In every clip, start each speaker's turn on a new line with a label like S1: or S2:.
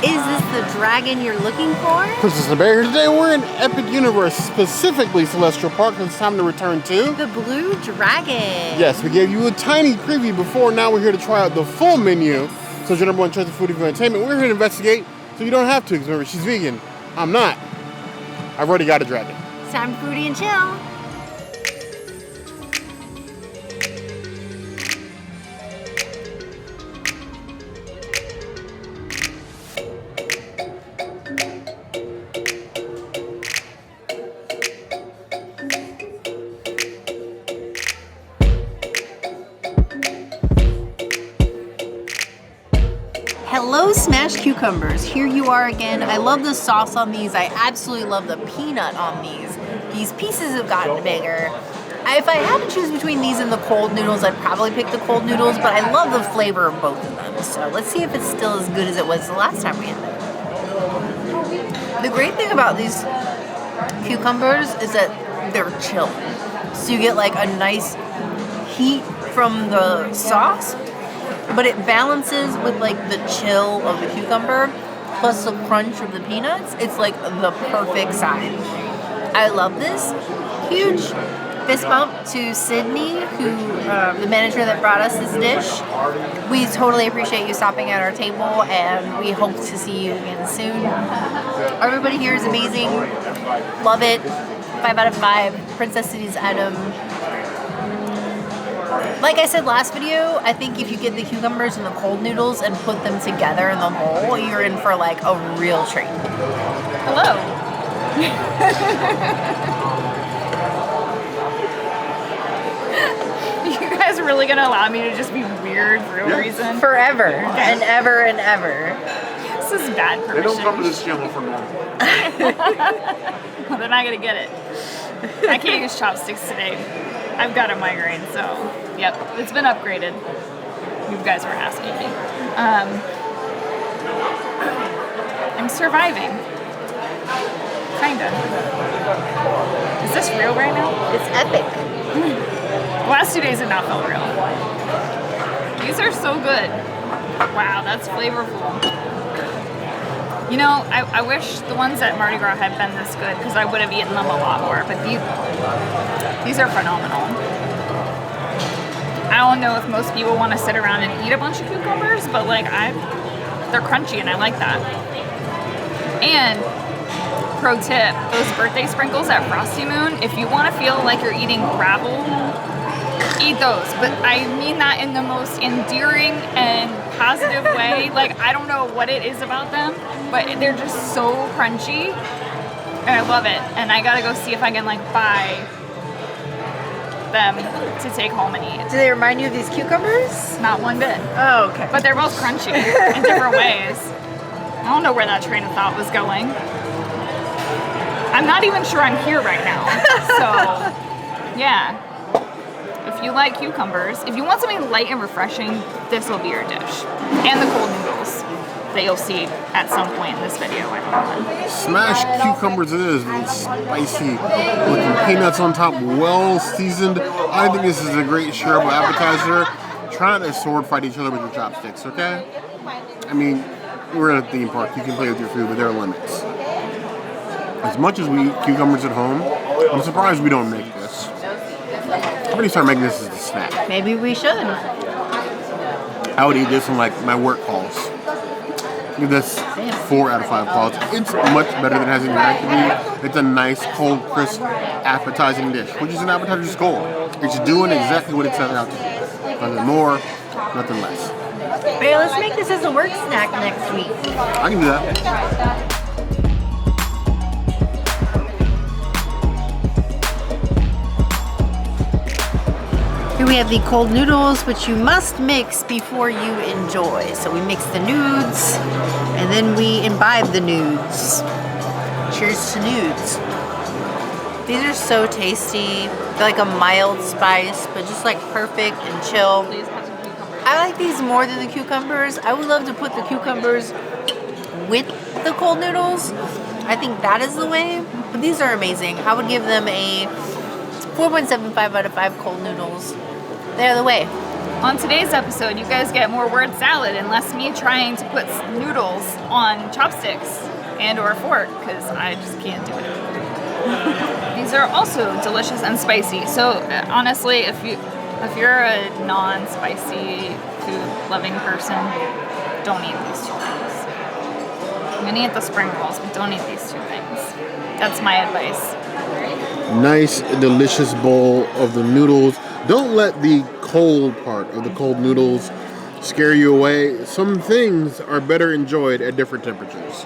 S1: Is this the dragon you're looking for?
S2: Princess and Bear here today. We're in Epic Universe, specifically Celestial Park. It's time to return to
S1: the Blue Dragon.
S2: Yes, we gave you a tiny preview before. Now we're here to try out the full menu. So it's your number one choice of foodie for entertainment. We're here to investigate, so you don't have to. Because remember, she's vegan. I'm not. I've already got a dragon.
S1: It's time for foodie and chill. Hello, smashed cucumbers. Here you are again. I love the sauce on these. I absolutely love the peanut on these. These pieces have gotten bigger. If I had to choose between these and the cold noodles, I'd probably pick the cold noodles, but I love the flavor of both of them. So let's see if it's still as good as it was the last time we had them. The great thing about these cucumbers is that they're chilled. So you get like a nice heat from the sauce, but it balances with like the chill of the cucumber plus the crunch of the peanuts. It's like the perfect side. I love this. Huge fist bump to Sydney, the manager that brought us this dish. We totally appreciate you stopping at our table, and we hope to see you again soon. Everybody here is amazing. Love it. 5 out of 5. Princess City's item. Like I said last video, I think if you get the cucumbers and the cold noodles and put them together in the bowl, you're in for like a real treat.
S3: Hello. You guys are really gonna allow me to just be weird for no reason?
S1: Forever and ever and ever.
S3: This is bad permission.
S2: They don't come to this channel for normal.
S3: Well, they're not gonna get it. I can't use chopsticks today. I've got a migraine, so yep, it's been upgraded. You guys were asking me. I'm surviving. Kinda. Is this real right now?
S1: It's epic.
S3: The last 2 days have not felt real. These are so good. Wow, that's flavorful. You know, I wish the ones at Mardi Gras had been this good because I would have eaten them a lot more, but these are phenomenal. I don't know if most people want to sit around and eat a bunch of cucumbers, but like they're crunchy and I like that. And pro tip, those birthday sprinkles at Frosty Moon, if you want to feel like you're eating gravel, eat those. But I mean that in the most endearing and positive way. Like, I don't know what it is about them, but they're just so crunchy and I love it. And I gotta go see if I can like buy them to take home and eat.
S1: Do they remind you of these cucumbers?
S3: Not one bit.
S1: Oh, okay.
S3: But they're both crunchy in different ways. I don't know where that train of thought was going. I'm not even sure I'm here right now. So, yeah. If you like cucumbers, if you want something light and refreshing, this will be your dish. And the cold noodles that you'll see at some point in this video, I don't know.
S2: Smashed cucumbers it is. Spicy, looking peanuts on top, well seasoned. I think this is a great shareable appetizer. Try not to sword fight each other with your chopsticks, okay? I mean, we're at a theme park. You can play with your food, but there are limits. As much as we eat cucumbers at home, I'm surprised we don't make this. I'm gonna start making this as a snack.
S1: Maybe we should.
S2: I would eat this on like my work calls. Give this 4 out of 5 calls. It's much better than it has in your recipe. It's a nice, cold, crisp, appetizing dish, which is an appetizer's goal. It's doing exactly what it set out to do. Nothing more, nothing less.
S1: Hey, let's make this as a work snack next week.
S2: I can do that.
S1: Here we have the cold noodles, which you must mix before you enjoy. So we mix the nudes, and then we imbibe the nudes. Cheers to nudes. These are so tasty. They're like a mild spice, but just like perfect and chill. I like these more than the cucumbers. I would love to put the cucumbers with the cold noodles. I think that is the way, but these are amazing. I would give them a 4.75 out of 5 cold noodles. They're the way.
S3: On today's episode, you guys get more word salad and less me trying to put noodles on chopsticks and or a fork, because I just can't do it. These are also delicious and spicy. So honestly, if you're a non-spicy food-loving person, don't eat these two things. You can eat the spring rolls, but don't eat these two things. That's my advice.
S2: Nice, delicious bowl of the noodles. Don't let the cold part of the cold noodles scare you away. Some things are better enjoyed at different temperatures.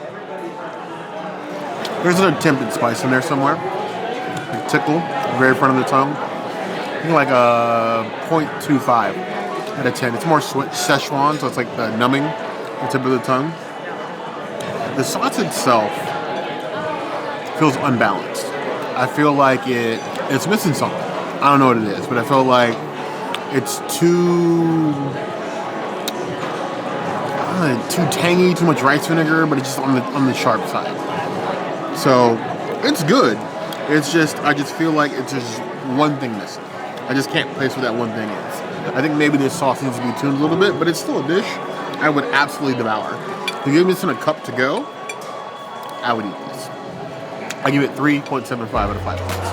S2: There's an attempted spice in there somewhere. Like tickle, very front of the tongue. I think like a 0.25 out of 10. It's more Sichuan, so it's like the numbing, the tip of the tongue. The sauce itself feels unbalanced. I feel like it's missing something. I don't know what it is, but I feel like it's too tangy, too much rice vinegar, but it's just on the sharp side. So it's good. It's just I just feel like it's just one thing missing. I just can't place what that one thing is. I think maybe this sauce needs to be tuned a little bit, but it's still a dish I would absolutely devour. If you give me this in a cup to go, I would eat this. I give it 3.75 out of 5 points.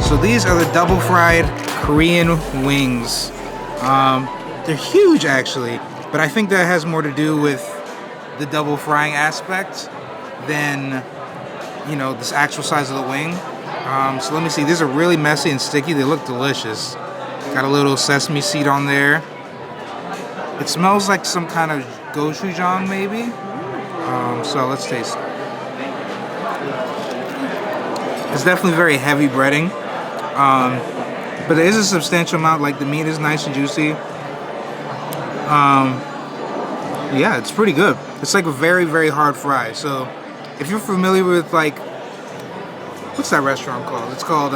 S4: So these are the double fried Korean wings. They're huge actually, but I think that has more to do with the double frying aspect than, you know, this actual size of the wing. So let me see. These are really messy and sticky. They look delicious. Got a little sesame seed on there. It smells like some kind of gochujang maybe. So let's taste it. It's definitely very heavy breading. But there is a substantial amount, like the meat is nice and juicy. Yeah, it's pretty good. It's like a very, very hard fry. So if you're familiar with like, what's that restaurant called? It's called,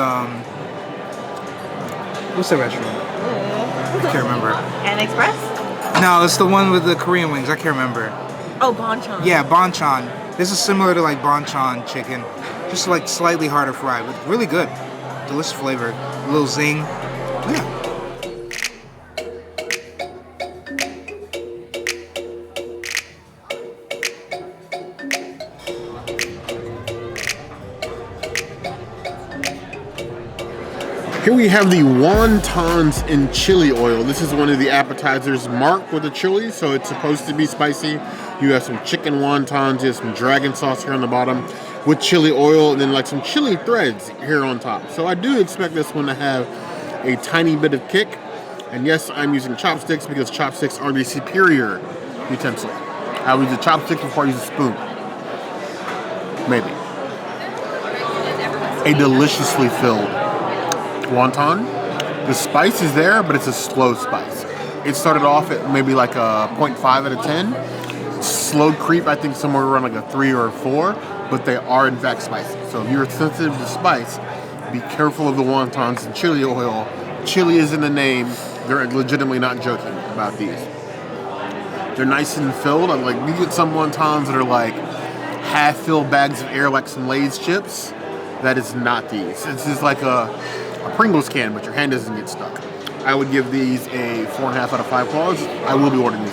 S4: what's that restaurant? I can't remember.
S1: An Express?
S4: No, it's the one with the Korean wings. I can't remember.
S1: Oh, banchan.
S4: Yeah, banchan. This is similar to like banchan chicken. Just like slightly harder fry, but really good. Delicious flavor. A little zing. Yeah.
S2: Here we have the wontons in chili oil. This is one of the appetizers marked with the chili, so it's supposed to be spicy. You have some chicken wontons, you have some dragon sauce here on the bottom with chili oil, and then like some chili threads here on top. So I do expect this one to have a tiny bit of kick. And yes, I'm using chopsticks because chopsticks are the superior utensil. I would use a chopstick before I use a spoon. Maybe. A deliciously filled wonton. The spice is there, but it's a slow spice. It started off at maybe like a 0.5 out of 10. Slow creep, I think somewhere around like a 3 or a 4, but they are in fact spicy. So if you're sensitive to spice, be careful of the wontons and chili oil. Chili is in the name. They're legitimately not joking about these. They're nice and filled. I'm like, you get some wontons that are like half-filled bags of air, like some Lay's chips. That is not these. It's just like a Pringles can, but your hand doesn't get stuck. I would give these a 4.5 out of 5 claws. I will be ordering these.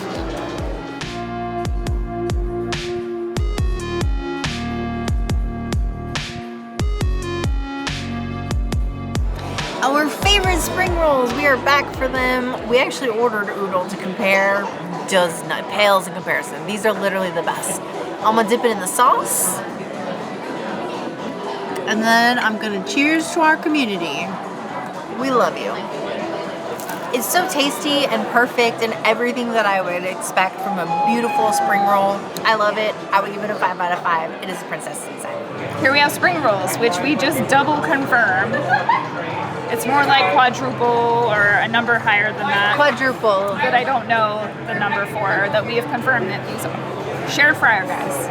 S1: Our favorite spring rolls, we are back for them. We actually ordered oodle to compare, does not pales in comparison. These are literally the best. I'm gonna dip it in the sauce. And then I'm gonna cheers to our community. We love you. It's so tasty and perfect and everything that I would expect from a beautiful spring roll. I love it. I would give it a 5 out of 5. It is a princess inside.
S3: Here we have spring rolls, which we just double confirmed. It's more like quadruple or a number higher than that.
S1: Quadruple.
S3: That I don't know the number for, that we have confirmed that these are shared fryer guys.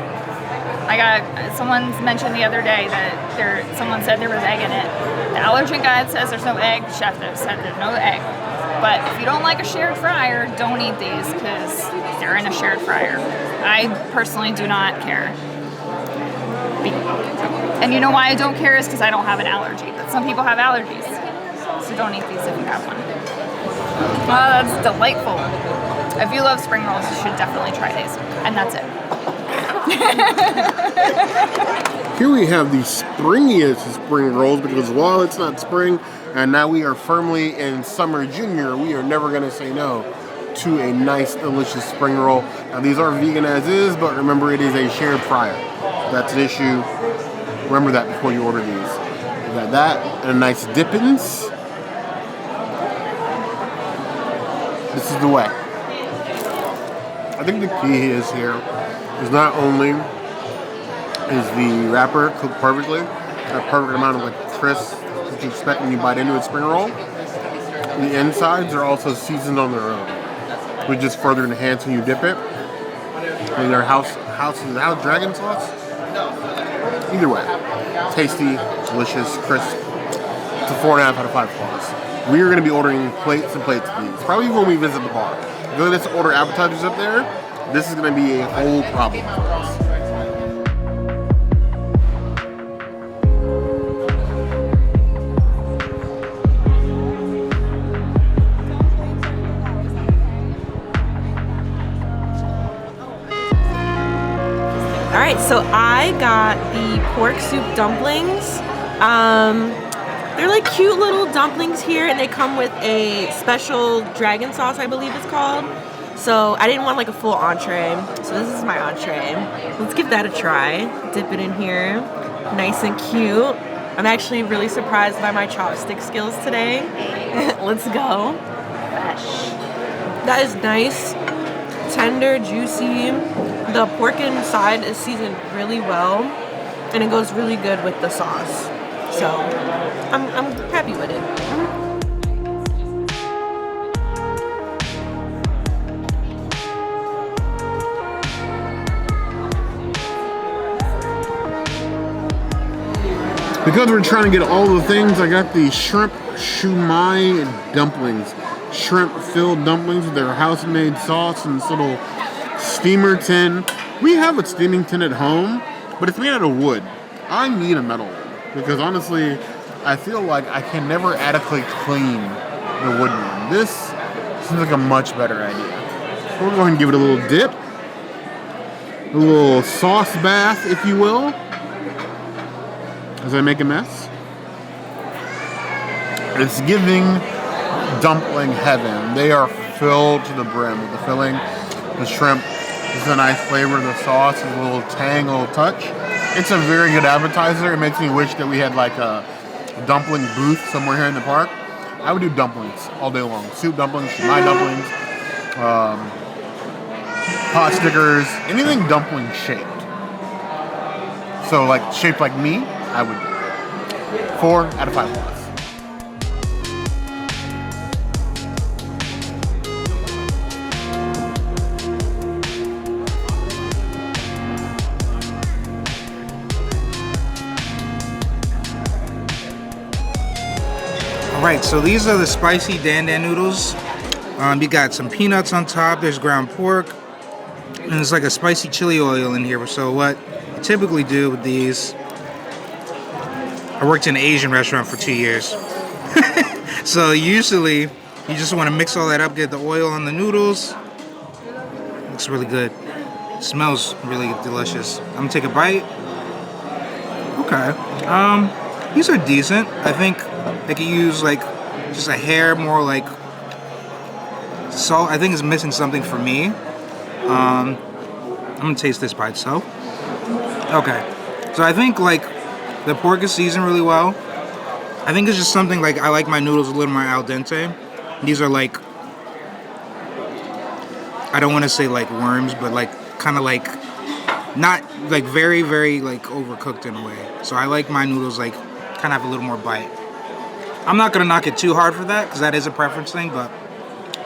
S3: Someone mentioned the other day that someone said there was egg in it. The allergen guide says there's no egg. The chef said there's no egg. But if you don't like a shared fryer, don't eat these because they're in a shared fryer. I personally do not care. And you know why I don't care is because I don't have an allergy. But some people have allergies. So don't eat these if you have one. Oh, that's delightful. If you love spring rolls, you should definitely try these. And that's it.
S2: Here we have the springiest spring rolls because while it's not spring and now we are firmly in summer junior, we are never going to say no to a nice, delicious spring roll. Now these are vegan as is, but remember it is a shared fryer. That's an issue. Remember that before you order these. You got that and a nice dippins. This is the way. I think the key is here is not only is the wrapper cooked perfectly, a perfect amount of like crisp that you expect when you bite into a spring roll. The insides are also seasoned on their own, which just further enhance when you dip it. And their house dragon sauce. Either way, tasty, delicious, crisp. It's a 4.5 out of 5 stars. We are going to be ordering plates and plates of these. Probably when we visit the bar. If we let's order appetizers up there, this is going to be a whole problem for us.
S5: Alright, so I got the pork soup dumplings. They're like cute little dumplings here, and they come with a special dragon sauce, I believe it's called. So I didn't want like a full entree, so this is my entree. Let's give that a try. Dip it in here, nice and cute. I'm actually really surprised by my chopstick skills today. Let's go. That is nice, tender, juicy. The pork inside is seasoned really well, and it goes really good with the sauce. So I'm happy with it.
S2: Because we're trying to get all the things, I got the shrimp shumai dumplings. Shrimp filled dumplings with their house-made sauce in this little steamer tin. We have a steaming tin at home, but it's made out of wood. I need a metal one because honestly, I feel like I can never adequately clean the wood one. This seems like a much better idea. So we'll go ahead and give it a little dip. A little sauce bath, if you will. As I make a mess. It's giving dumpling heaven. They are filled to the brim with the filling. The shrimp is a nice flavor. The sauce is a little tang, a little touch. It's a very good appetizer. It makes me wish that we had like a dumpling booth somewhere here in the park. I would do dumplings all day long. Soup dumplings, shumai dumplings, pot stickers, anything dumpling shaped. So like shaped like me, I would do. 4 out of 5 plus.
S4: Alright, so these are the spicy Dan noodles. You got some peanuts on top, there's ground pork, and there's like a spicy chili oil in here. So what I typically do with these, I worked in an Asian restaurant for 2 years. So usually you just want to mix all that up, get the oil on the noodles. Looks really good. Smells really delicious. I'm gonna take a bite. Okay. These are decent. I think I could use like just a hair more like salt. I think it's missing something for me. I'm gonna taste this by itself. Okay. So I think like the pork is seasoned really well. I think it's just something like I like my noodles a little more al dente. These are like, I don't want to say like worms, but like kind of like not like very, very like overcooked in a way. So I like my noodles like kind of have a little more bite. I'm not gonna knock it too hard for that because that is a preference thing, but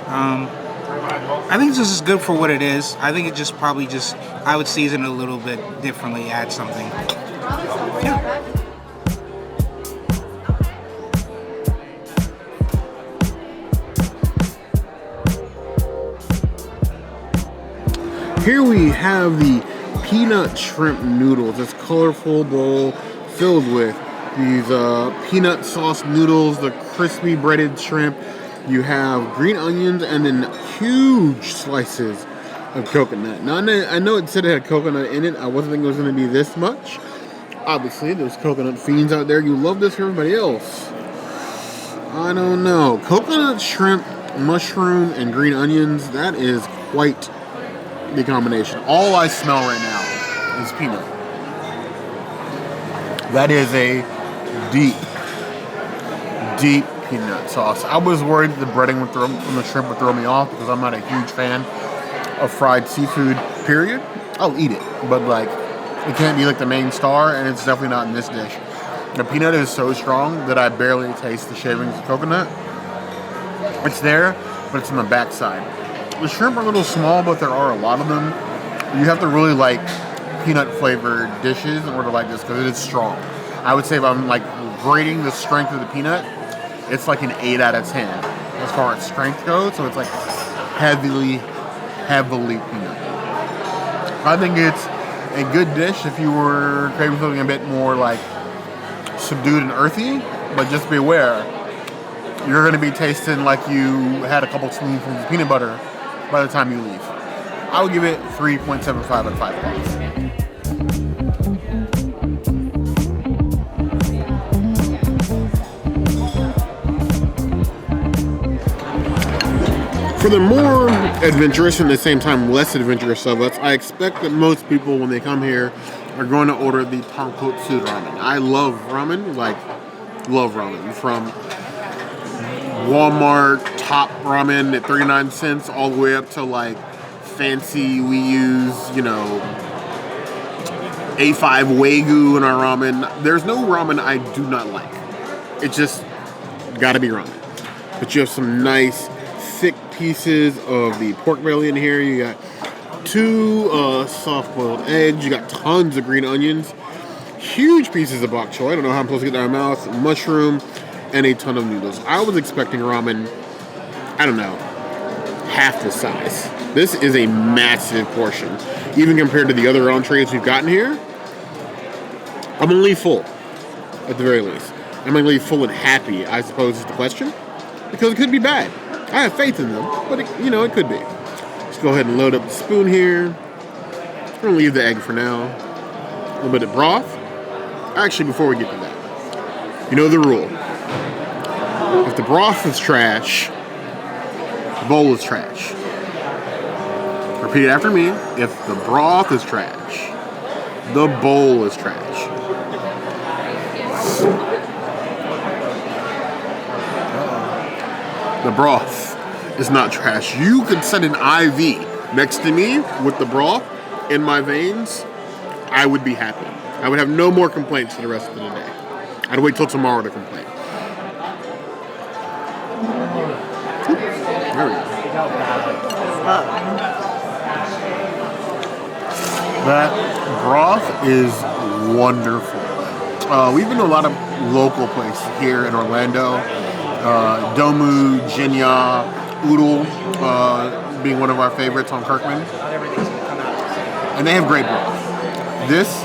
S4: I think this is good for what it is. I think it just probably just I would season it a little bit differently, add something. Yeah.
S2: Here we have the peanut shrimp noodles. This colorful bowl filled with these peanut sauce noodles, the crispy breaded shrimp. You have green onions and then huge slices of coconut. Now, I know it said it had coconut in it. I wasn't thinking it was going to be this much. Obviously, there's coconut fiends out there. You love this for everybody else. I don't know. Coconut shrimp, mushroom, and green onions, that is quite the combination. All I smell right now is peanut. That is a deep peanut sauce. I was worried that the breading from the shrimp would throw me off because I'm not a huge fan of fried seafood, period. I'll eat it, but like, it can't be like the main star, and it's definitely not in this dish. The peanut is so strong that I barely taste the shavings of coconut. It's there, but it's on the backside. The shrimp are a little small, but there are a lot of them. You have to really like peanut flavored dishes in order to like this because it is strong. I would say if I'm like grading the strength of the peanut, it's like an 8 out of 10 as far as strength goes. So it's like heavily peanut. I think it's a good dish if you were craving something a bit more like subdued and earthy, but just be aware, you're going to be tasting like you had a couple spoonfuls of peanut butter by the time you leave. I would give it 3.75 out of 5 points. For the more adventurous and at the same time less adventurous of us, I expect that most people when they come here are going to order the tonkotsu ramen. I love ramen, from Walmart top ramen at 39 cents all the way up to like fancy, we use, A5 Wagyu in our ramen. There's no ramen I do not like. It's just gotta be ramen. But you have some nice thick pieces of the pork belly in here. You got 2 soft-boiled eggs. You got tons of green onions. Huge pieces of bok choy. I don't know how I'm supposed to get that in my mouth. Mushroom and a ton of noodles. I was expecting ramen, I don't know, half the size. This is a massive portion. Even compared to the other entrees we've gotten here, I'm gonna leave full, at the very least. I'm gonna leave full and happy, I suppose is the question. Because it could be bad. I have faith in them, but it could be. Let's go ahead and load up the spoon here. I'm gonna leave the egg for now. A little bit of broth. Actually, before we get to that, you know the rule. If the broth is trash, the bowl is trash. Repeat it after me. If the broth is trash, the bowl is trash. The broth is not trash. You could set an IV next to me with the broth in my veins. I would be happy. I would have no more complaints for the rest of the day. I'd wait till tomorrow to complain. There we go. That broth is wonderful. We've been to a lot of local places here in Orlando. Domu, Jinya, Oodle being one of our favorites on Kirkman. And they have great broth. This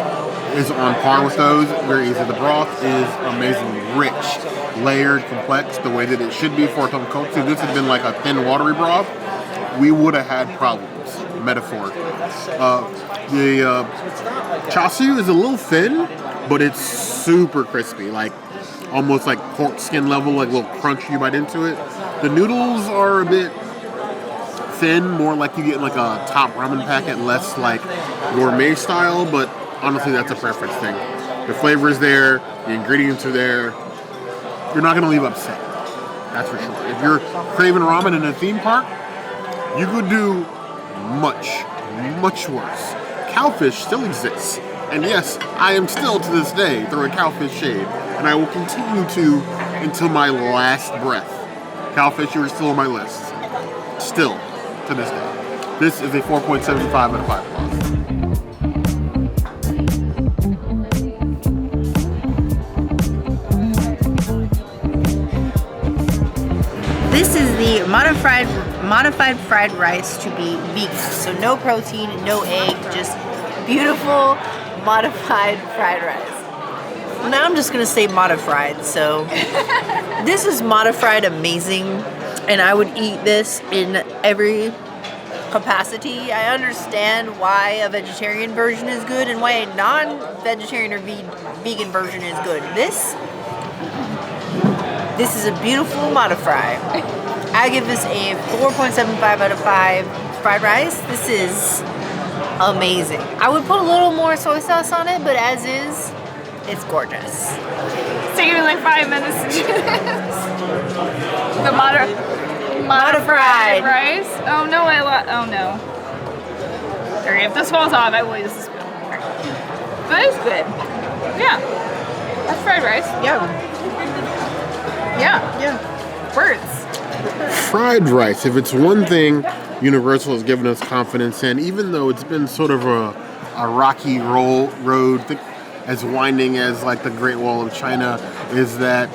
S2: is on par with those. Very easy. The broth is amazingly rich, layered, complex, the way that it should be for tonkotsu. If this had been like a thin, watery broth, we would have had problems, metaphorically. The chashu is a little thin, but it's super crispy, like almost like pork skin level, like a little crunch you bite into it. The noodles are a bit thin, more like you get like a top ramen packet, less like gourmet style, but honestly that's a preference thing. The flavor is there, the ingredients are there. You're not going to leave upset, that's for sure. If you're craving ramen in a theme park, you could do much, much worse. Cowfish still exists. And yes, I am still to this day throwing cowfish shade. And I will continue to until my last breath. Cowfish, you are still on my list. Still, to this day. This is a 4.75 out of 5 plus.
S1: This is the modified fried rice to be vegan. So no protein, no egg, just beautiful modified fried rice. Now I'm just gonna say modified. So this is modified amazing, and I would eat this in every capacity. I understand why a vegetarian version is good and why a non-vegetarian or vegan version is good. This is a beautiful modify. I give this a 4.75 out of 5 fried rice. This is amazing. I would put a little more soy sauce on it, but as is, it's gorgeous.
S3: It's taking me like 5 minutes to do this. The modified rice. Oh no, oh no. Sorry, if this falls off, I will use the spoon. Right. But it's good. Yeah. That's fried rice.
S1: Yeah.
S3: Yeah. Birds.
S2: Fried rice, if it's one thing Universal has given us confidence in, even though it's been sort of a rocky road, as winding as like the Great Wall of China, is that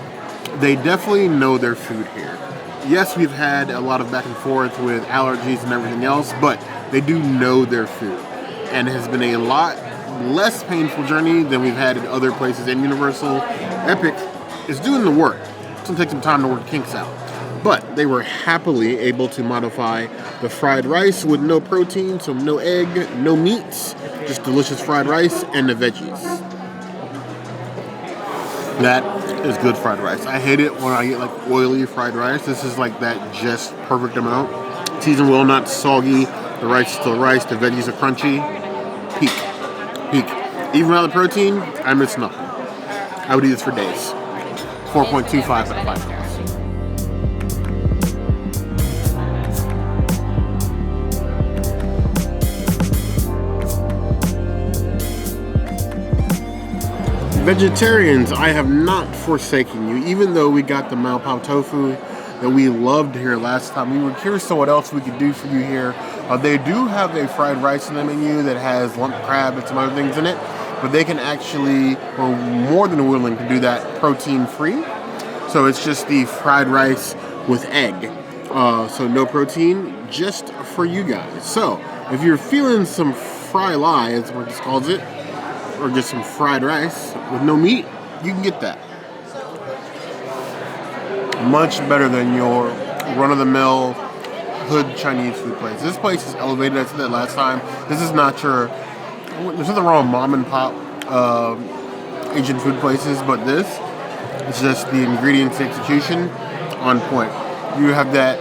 S2: they definitely know their food here. Yes, we've had a lot of back and forth with allergies and everything else, but they do know their food. And it has been a lot less painful journey than we've had at other places. And Universal Epic is doing the work. It's going to take some time to work kinks out. But they were happily able to modify the fried rice with no protein, so no egg, no meats, just delicious fried rice and the veggies. That is good fried rice. I hate it when I get like oily fried rice. This is like that just perfect amount. Seasoned well, not soggy. The rice is still rice. The veggies are crunchy. Peak. Even without the protein, I miss nothing. I would eat this for days. 4.25 out of 5. Vegetarians, I have not forsaken you, even though we got the Mao Pao tofu that we loved here last time. We were curious to what else we could do for you here. They do have a fried rice in the menu that has lump crab and some other things in it, but they can actually, or more than willing to do that protein free. So it's just the fried rice with egg. So no protein, just for you guys. So if you're feeling some fry lie, as what this calls it, or just some fried rice with no meat, you can get that. Much better than your run-of-the-mill hood Chinese food place. This place is elevated. I said that last time. This is not your, there's nothing wrong with mom and pop Asian food places, but this, it's just the ingredients execution on point. You have that,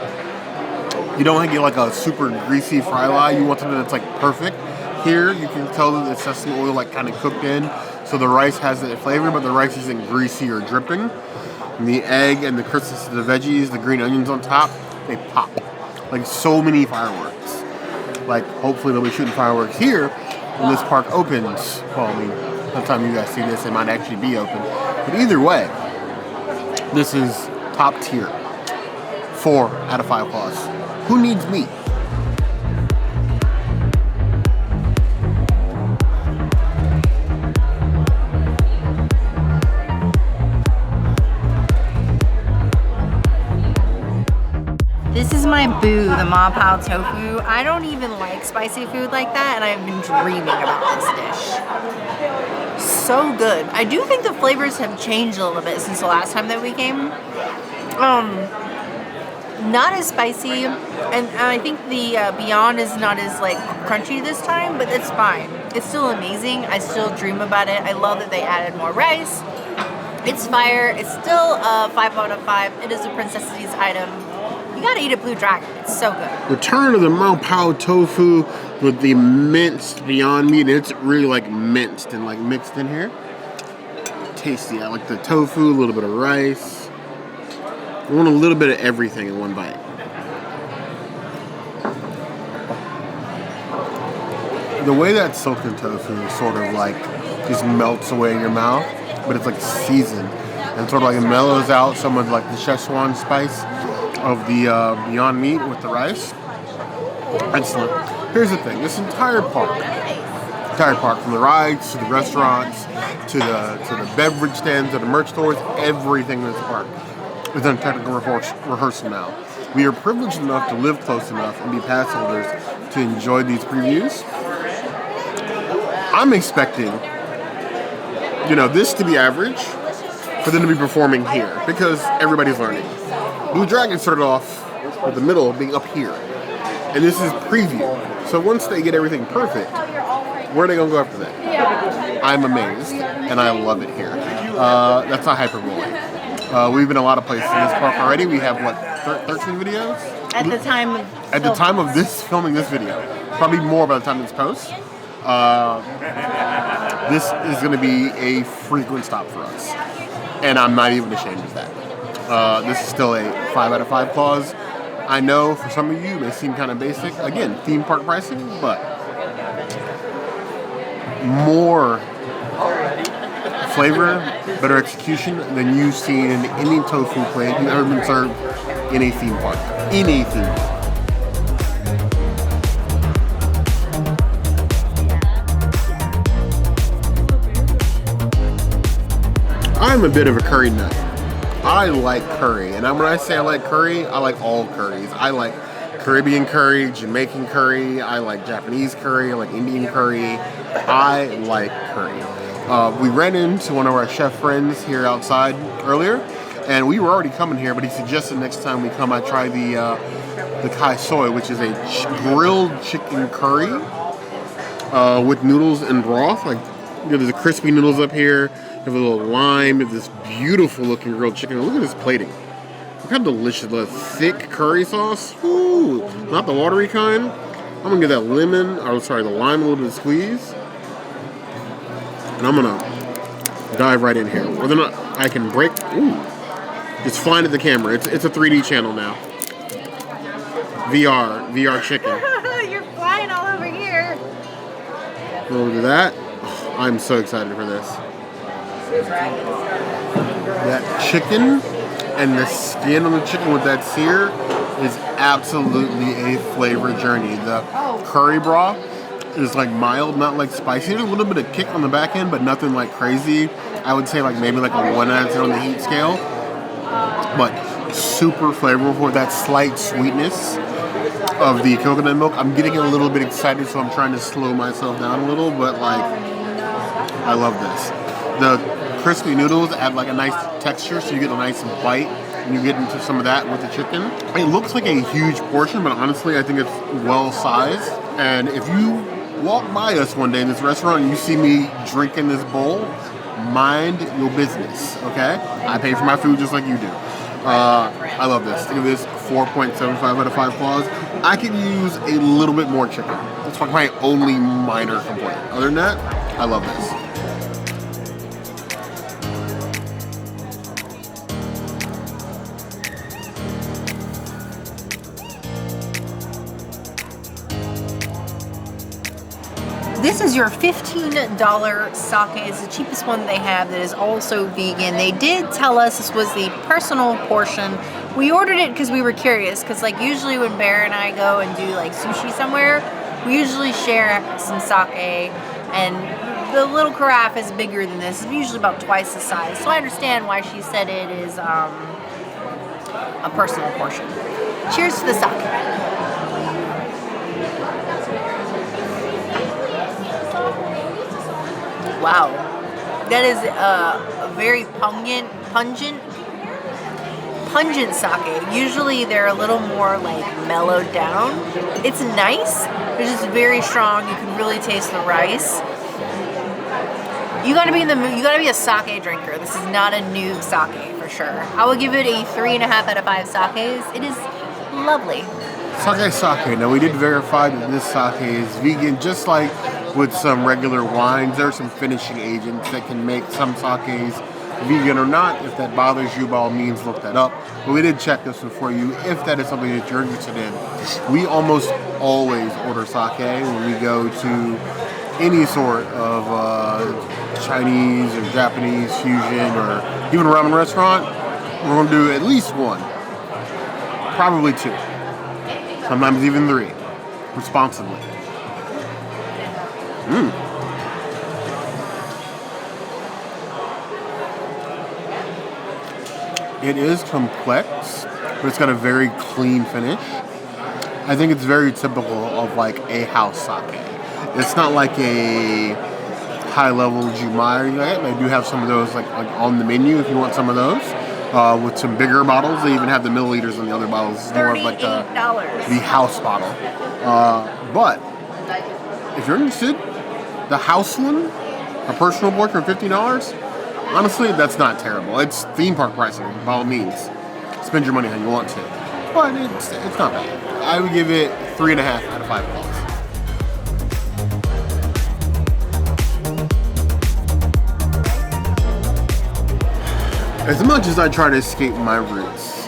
S2: you don't get like a super greasy fry lie. You want something that's like perfect. Here, you can tell that the sesame oil like kind of cooked in, so the rice has that flavor, but the rice isn't greasy or dripping. And the egg and the crispness of the veggies, the green onions on top, they pop. Like so many fireworks. Like, hopefully they'll be shooting fireworks here when this park opens. Well, I mean, by the time you guys see this, it might actually be open. But either way, this is top tier. 4 out of 5 plus. Who needs meat?
S1: This is my boo, the Ma Pao tofu. I don't even like spicy food like that, and I've been dreaming about this dish. So good. I do think the flavors have changed a little bit since the last time that we came. Not as spicy, and I think the Beyond is not as like crunchy this time, but it's fine. It's still amazing. I still dream about it. I love that they added more rice. It's fire. It's still a 5 out of 5. It is a Princessity's item. You gotta eat a Blue Dragon. It's so good.
S2: Return of the Mao Pao tofu with the minced Beyond Meat. It's really like minced and like mixed in here. Tasty. I like the tofu, a little bit of rice. I want a little bit of everything in one bite. The way that silken tofu sort of like just melts away in your mouth, but it's like seasoned and sort of like it mellows out some of like the Sichuan spice of the Beyond Meat with the rice. Excellent. Here's the thing, this entire park, from the rides to the restaurants to the beverage stands to the merch stores, everything in this park is in technical rehearsal now. We are privileged enough to live close enough and be pass holders to enjoy these previews. I'm expecting, this to be average, for them to be performing here because everybody's learning. Blue Dragon started off with the middle being up here, and this is preview. So once they get everything perfect, where are they gonna go after that? I'm amazed, and I love it here. That's not hyperbole. We've been a lot of places in this park already. We have 13 videos
S1: At the time
S2: of this filming this video. Probably more by the time this posts. This is going to be a frequent stop for us, and I'm not even ashamed of that. This is still a 5 out of 5 clause. I know for some of you it may seem kind of basic. Again, theme park pricing, but more flavor, better execution than you've seen in any tofu plate you've ever been served in a theme park. In a theme park. I'm a bit of a curry nut. I like curry, and when I say I like curry, I like all curries. I like Caribbean curry, Jamaican curry, I like Japanese curry, I like Indian curry. I like curry. We ran into one of our chef friends here outside earlier, and we were already coming here, but he suggested next time we come I try the kai soy, which is a grilled chicken curry with noodles and broth. Like, there's the crispy noodles up here. Have a little lime, this beautiful looking grilled chicken. Look at this plating. Look how delicious. The thick curry sauce. Ooh, not the watery kind. I'm gonna give that the lime a little bit of squeeze. And I'm gonna dive right in here. Whether or not I can break, it's flying at the camera. It's a 3D channel now. VR chicken.
S1: You're flying all over here.
S2: Look at that. Oh, I'm so excited for this. That chicken and the skin on the chicken with that sear is absolutely a flavor journey. The curry broth is like mild, not like spicy. There's a little bit of kick on the back end, but nothing like crazy. I would say like maybe like a 1 out of 10 on the heat scale, but super flavorful with that slight sweetness of the coconut milk. I'm getting a little bit excited, so I'm trying to slow myself down a little, but like, I love this. The crispy noodles add like a nice texture, so you get a nice bite and you get into some of that with the chicken. It looks like a huge portion, but honestly I think it's well sized. And if you walk by us one day in this restaurant and you see me drinking this bowl, mind your business, okay? I pay for my food just like you do. I love this. Think of this 4.75 out of 5 claws. I could use a little bit more chicken. That's like my only minor complaint. Other than that, I love this.
S1: This is your $15 sake. It's the cheapest one they have that is also vegan. They did tell us this was the personal portion. We ordered it because we were curious, because like usually when Bear and I go and do like sushi somewhere, we usually share some sake, and the little carafe is bigger than this. It's usually about twice the size. So I understand why she said it is a personal portion. Cheers to the sake. Wow, that is a very pungent sake. Usually they're a little more like mellowed down. It's nice, but it's just very strong. You can really taste the rice. You gotta be in the mood. You gotta be a sake drinker. This is not a noob sake for sure. I will give it a 3.5 out of 5 sakes. It is lovely.
S2: Sake. Now we did verify that this sake is vegan, just like with some regular wines. There are some finishing agents that can make some sakes vegan or not. If that bothers you, by all means, look that up. But we did check this one for you if that is something that you're interested in. We almost always order sake when we go to any sort of Chinese or Japanese fusion or even a ramen restaurant. We're going to do at least one, probably 2, sometimes even 3, responsibly. It is complex, but it's got a very clean finish. I think it's very typical of like a house sake. It's not like a high-level Jumai. They do have some of those like on the menu if you want some of those. With some bigger bottles. They even have the milliliters on the other bottles. It's more of like the house bottle. But if you're interested, the house one, a personal board for $15, honestly, that's not terrible. It's theme park pricing, by all means. Spend your money how you want to. But it's not bad. I would give it 3.5 out of 5 balls. As much as I try to escape my roots,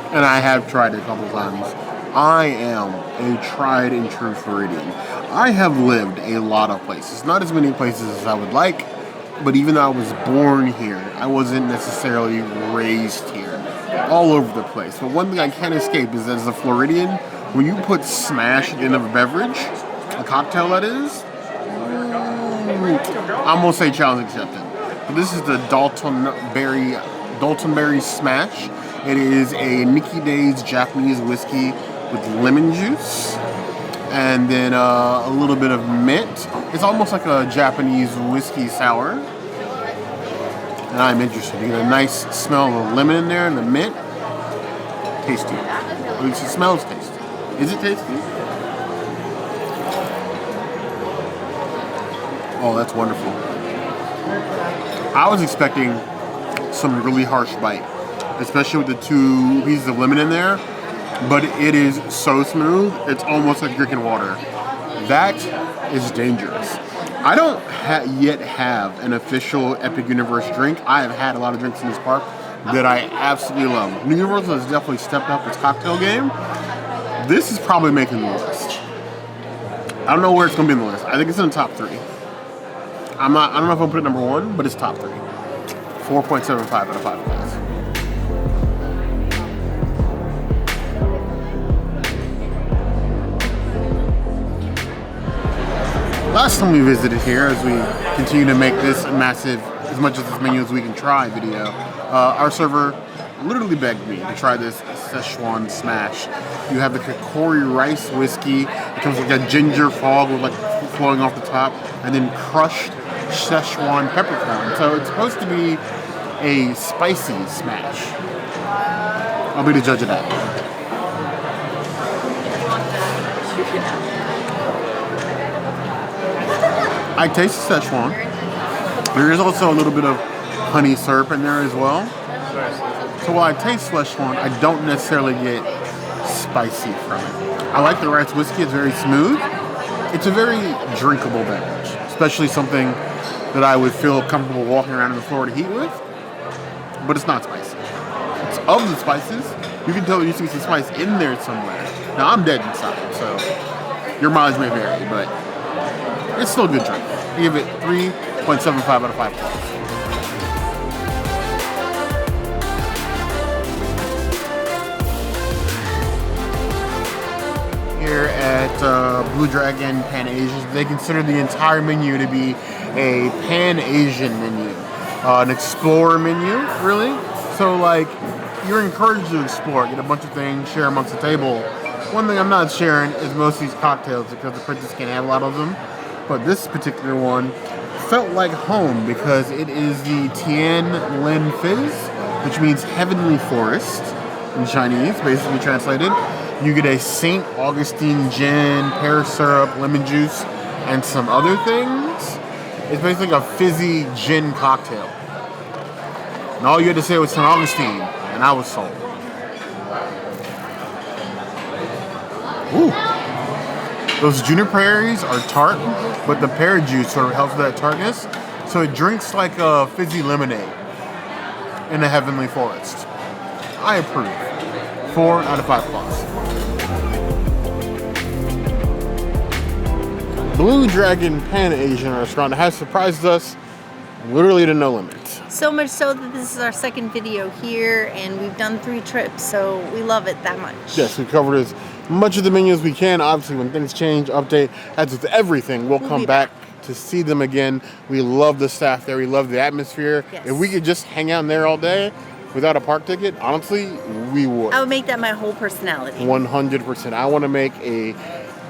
S2: and I have tried it a couple times, I am a tried and true Floridian. I have lived a lot of places. Not as many places as I would like, but even though I was born here, I wasn't necessarily raised here. All over the place. But one thing I can't escape is as a Floridian, when you put smash at the end of a beverage, a cocktail that is, I'm gonna say challenge accepted. But this is the Dalton Berry Smash. It is a Nikki Day's Japanese whiskey with lemon juice and then a little bit of mint. It's almost like a Japanese whiskey sour. And I'm interested. You get a nice smell of the lemon in there and the mint. Tasty. At least it smells tasty. Is it tasty? Oh, that's wonderful. I was expecting some really harsh bite, especially with the 2 pieces of lemon in there, but it is so smooth, it's almost like drinking water. That is dangerous. I don't yet have an official Epic Universe drink. I have had a lot of drinks in this park that I absolutely love. Universal has definitely stepped up its cocktail game. This is probably making the list. I don't know where it's going to be in the list. I think it's in the top 3. I don't know if I'll put it number 1, but it's top 3. 4.75 out of 5 guys. Last time we visited here, as we continue to make this massive, as much of this menu as we can try video, our server literally begged me to try this Sichuan smash. You have the Kakori rice whiskey. It comes with a ginger fog with like flowing off the top, and then crushed Sichuan peppercorn. So it's supposed to be a spicy smash. I'll be the judge of that. I taste the Sichuan. There is also a little bit of honey syrup in there as well. So while I taste Sichuan, I don't necessarily get spicy from it. I like the rice whiskey. It's very smooth. It's a very drinkable beverage, especially something that I would feel comfortable walking around in the Florida heat with. But it's not spicy. It's of the spices. You can tell there used to be some spice in there somewhere. Now I'm dead inside, so your mileage may vary, but it's still a good drink. I give it 3.75 out of 5 stars. Here at Blue Dragon Pan Asian, they consider the entire menu to be a Pan Asian menu, an explorer menu, really. So like, you're encouraged to explore, get a bunch of things, share amongst the table. One thing I'm not sharing is most of these cocktails because the princess can't have a lot of them. But this particular one felt like home because it is the Tian Lin Fizz, which means heavenly forest in Chinese, basically translated. You get a St. Augustine gin, pear syrup, lemon juice, and some other things. It's basically a fizzy gin cocktail. And all you had to say was St. Augustine, and I was sold. Ooh. Those juniper berries are tart, but the pear juice sort of helps with that tartness. So it drinks like a fizzy lemonade in a heavenly forest. I approve. 4 out of 5 plus. Blue Dragon Pan Asian restaurant has surprised us literally to no limit.
S1: So much so that this is our second video here, and we've done 3 trips, so we love it that much.
S2: Yes, we covered as much of the menu as we can. Obviously, when things change, update, as with everything, we'll come back to see them again. We love the staff there. We love the atmosphere.
S1: Yes.
S2: If we could just hang out in there all day, without a park ticket, honestly, we would.
S1: I would make that my whole personality.
S2: 100%. I want to make a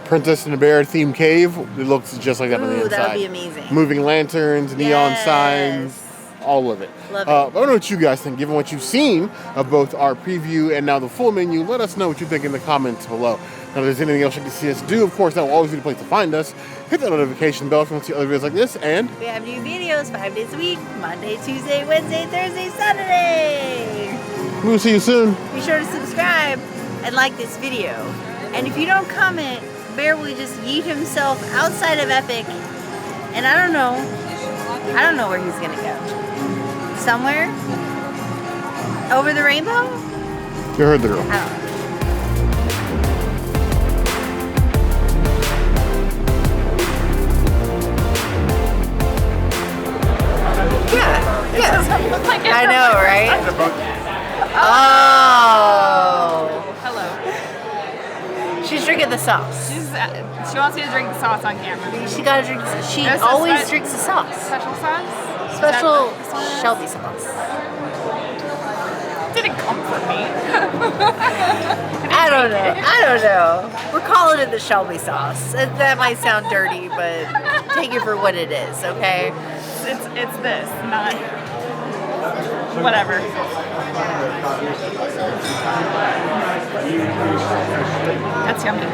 S2: Princess and the Bear themed cave. It looks just like that on the
S1: Ooh,
S2: inside.
S1: that would be amazing.
S2: Moving lanterns, neon signs, all of it.
S1: Love it.
S2: I don't know what you guys think. Given what you've seen of both our preview and now the full menu, let us know what you think in the comments below. Now, if there's anything else you can see us do, of course, that will always be the place to find us. Hit that notification bell if you want to see other videos like this, and
S1: We have new videos 5 days a week, Monday, Tuesday, Wednesday, Thursday, Saturday.
S2: we'll see you soon.
S1: Be sure to subscribe and like this video. And if you don't comment, Bear will just yeet himself outside of Epic. And I don't know where he's gonna go. Somewhere? Over the rainbow?
S2: You heard the girl.
S1: I don't know. Yeah.
S3: Like
S1: I know, right? Oh.
S3: Hello.
S1: She's drinking the sauce.
S3: She wants you to drink the sauce on camera.
S1: She gotta drink. She
S3: There's a
S1: always drinks the sauce.
S3: Special sauce?
S1: Special
S3: Is that what
S1: Shelby sauce.
S3: it didn't come from me.
S1: I don't know. We're calling it the Shelby sauce. That might sound dirty, but take it for what it is, okay?
S3: It's this, not whatever. That's yummy.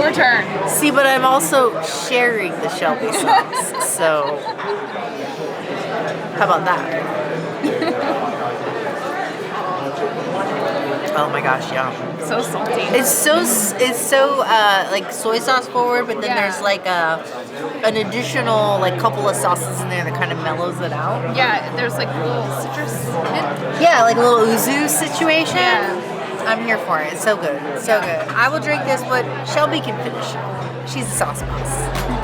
S3: Your turn.
S1: See, but I'm also sharing the Shelby sauce. So, how about that? Oh my gosh, yum.
S3: So salty.
S1: It's so like soy sauce forward, but then
S3: Yeah.
S1: there's like an additional like couple of sauces in there that kind of mellows it out.
S3: Yeah, there's like a little citrus hint.
S1: Yeah, like a little ouzo situation.
S3: Yeah.
S1: I'm here for it. It's so good. So good. I will drink this, but Shelby can finish it. She's a sauce boss.